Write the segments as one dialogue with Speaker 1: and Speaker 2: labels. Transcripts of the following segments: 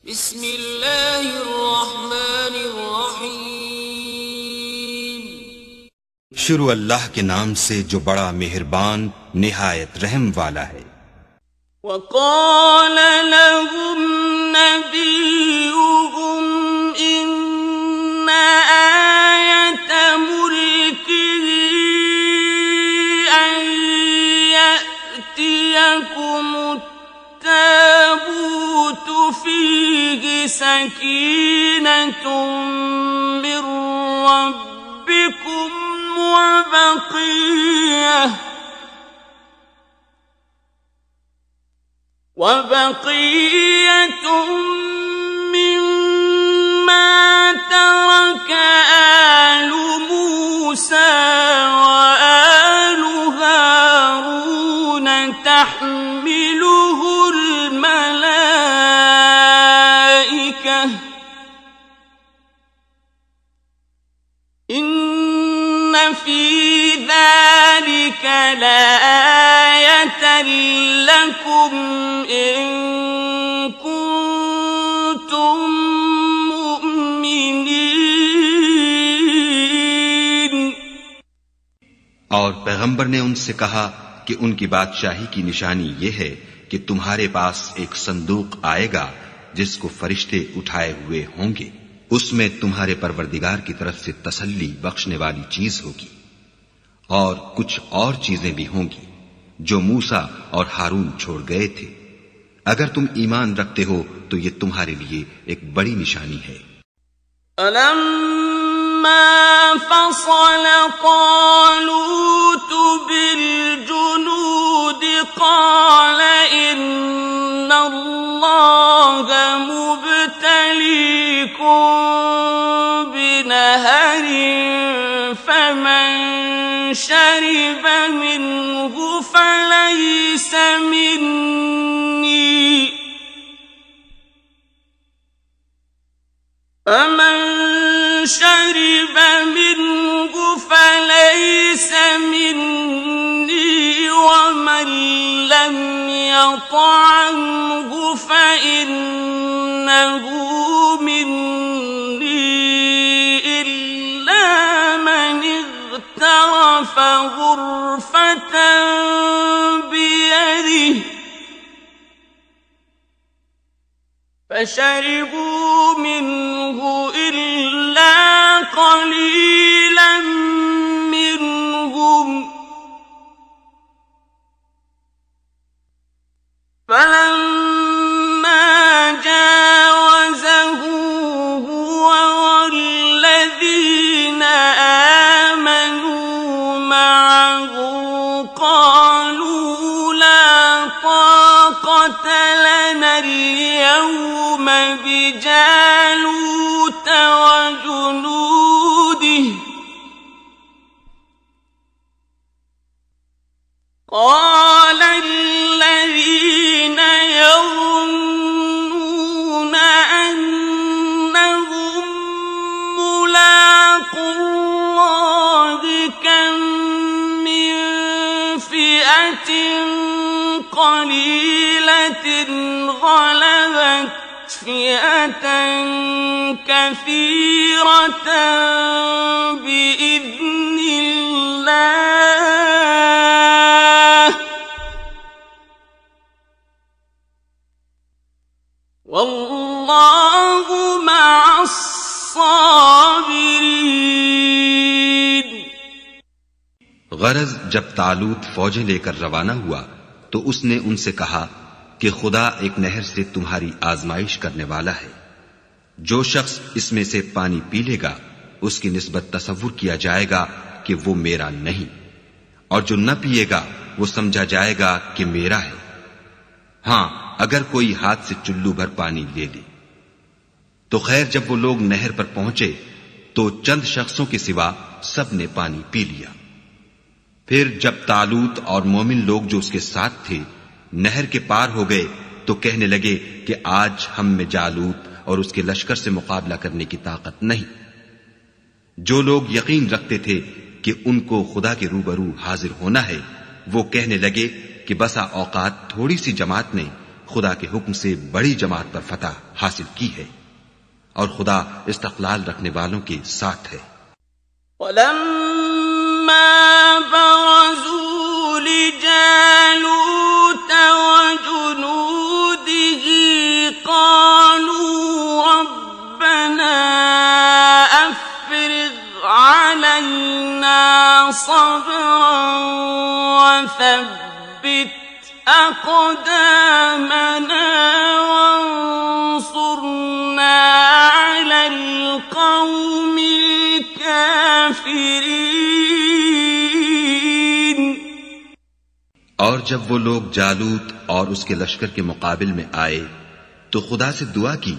Speaker 1: بسم اللہ الرحمن الرحیم۔
Speaker 2: شروع اللہ کے نام سے جو بڑا مہربان نہایت رحم والا ہے۔
Speaker 1: وقال لهم نبيهم إن آية ملكه أن يأتيكم التابوت فيه سكينة من ربكم وبقية مما ترك آل موسى وآل هارون تحمله الملائكة إن في ذلك لآية لكم إن كنتم مؤمنين۔
Speaker 2: اور پیغمبر نے ان سے کہا کہ ان کی بادشاہی کی نشانی یہ ہے کہ تمہارے پاس ایک صندوق آئے گا جس کو فرشتے اٹھائے ہوئے ہوں گے، اس میں تمہارے پروردگار کی طرف سے تسلی بخشنے والی چیز ہوگی، اور کچھ اور چیزیں بھی ہوں گی جو موسیٰ اور ہارون چھوڑ گئے تھے۔ اگر تم ایمان رکھتے ہو تو یہ تمہارے لیے ایک بڑی نشانی ہے۔
Speaker 1: فلما فصل طالوت بالجنود قال إن الله مبتليكم بنهر فمن شرب منه فليس مني ومن لم يطعمه فإنه مني إلا من اغترف غرفة بيده فشربوا منه إلا قليلا منهم فلما جاوزه هو والذين آمنوا معه قالوا لا طاقة لنا اليوم بجالوت وجنوده قال الذين يظنون أنهم ملاقو الله كم من فئة قليلة غلبت فئة كثيرة بإذن الله واللہ مع الصابرین۔
Speaker 2: غرض جب طالوت فوجیں لے کر روانہ ہوا تو اس نے ان سے کہا کہ خدا ایک نہر سے تمہاری آزمائش کرنے والا ہے، جو شخص اس میں سے پانی پی لے گا اس کی نسبت تصور کیا جائے گا کہ وہ میرا نہیں، اور جو نہ پیے گا وہ سمجھا جائے گا کہ میرا ہے۔ ہاں اگر کوئی ہاتھ سے چلو بھر پانی لے لے۔ تو خیر جب وہ لوگ نہر پر پہنچے تو چند شخصوں کے سوا سب نے پانی پی لیا۔ پھر جب طالوت اور مومن لوگ جو اس کے ساتھ تھے نہر کے پار ہو گئے تو کہنے لگے کہ آج ہم میں جالوت اور اس کے لشکر سے مقابلہ کرنے کی طاقت نہیں۔ جو لوگ یقین رکھتے تھے کہ ان کو خدا کے روبرو حاضر ہونا ہے وہ کہنے لگے کہ بسا اوقات تھوڑی سی جماعت نے خدا کے حکم سے بڑی جماعت پر فتح حاصل کی ہے، اور خدا استقلال رکھنے والوں کے ساتھ ہے۔
Speaker 1: وَلَمَّا بَرَزُوا لِجَالُوتَ وَجُنُودِهِ قَالُوا رَبَّنَا أَفْرِغْ عَلَيْنَا صَبْرًا وَثَبِّتْ أَقْدَامَنَا وَانصُرْنَا عَلَى الْقَوْمِ الْكَافِرِينَ۔
Speaker 2: اور جب وہ لوگ جالوت اور اس کے لشکر کے مقابل میں آئے تو خدا سے دعا کی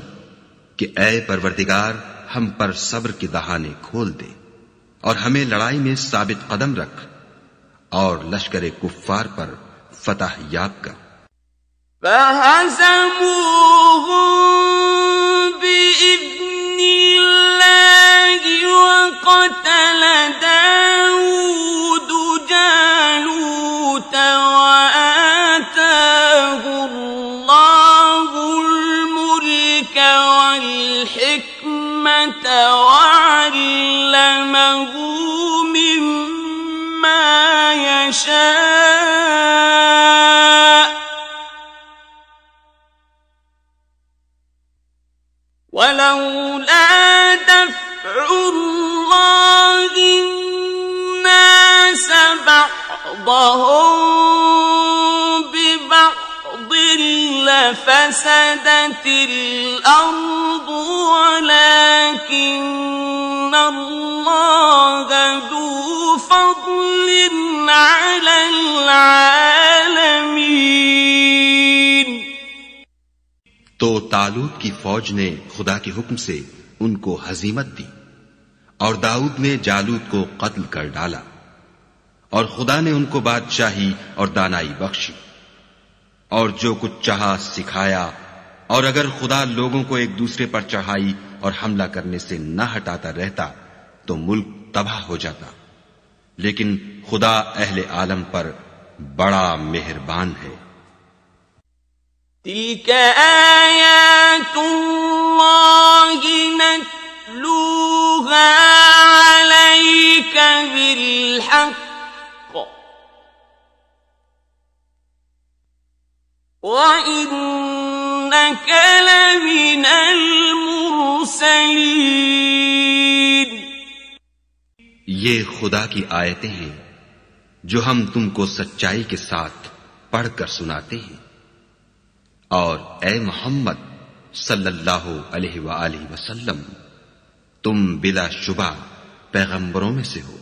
Speaker 2: کہ اے پروردگار، ہم پر صبر کے دہانے کھول دے اور ہمیں لڑائی میں ثابت قدم رکھ اور لشکر کفار پر فتح یاب کر۔
Speaker 1: فَهَزَمُوهُم بِإِذْنِ اللَّهِ وَقَتَلَ دَاوُودُ جَالُوتَ وَآتَاهُ اللَّهُ الْمُلْكَ وَالْحِكْمَةَ وَعَلَّمَهُ مِمَّا يَشَاءُ وَلَوْلَا دَفْعُ اللَّهِ النَّاسَ بَعْضَهُم بِبَعْضٍ لَفَسَدَتِ الْأَرْضُ وَلَكِنَّ اللَّهَ ذُو فَضْلٍ عَلَى الْعَالَمِينَ۔
Speaker 2: تو طالوت کی فوج نے خدا کے حکم سے ان کو ہزیمت دی، اور داؤد نے جالوت کو قتل کر ڈالا، اور خدا نے ان کو بادشاہی اور دانائی بخشی، اور جو کچھ چاہا سکھایا، اور اگر خدا لوگوں کو ایک دوسرے پر چڑھائی اور حملہ کرنے سے نہ ہٹاتا رہتا تو ملک تباہ ہو جاتا، لیکن خدا اہل عالم پر بڑا مہربان ہے۔
Speaker 1: تِلْكَ آيَاتُ اللَّهِ نَتْلُوهَا عَلَيْكَ بِالْحَقِّ وَإِنَّكَ لَمِنَ الْمُرْسَلِينَ۔
Speaker 2: یہ خدا کی آیتیں ہیں جو ہم تم کو سچائی کے ساتھ پڑھ کر سناتے ہیں، اور اے محمد صلی اللہ علیہ وآلہ وسلم، تم بلا شبہ پیغمبروں میں سے ہو۔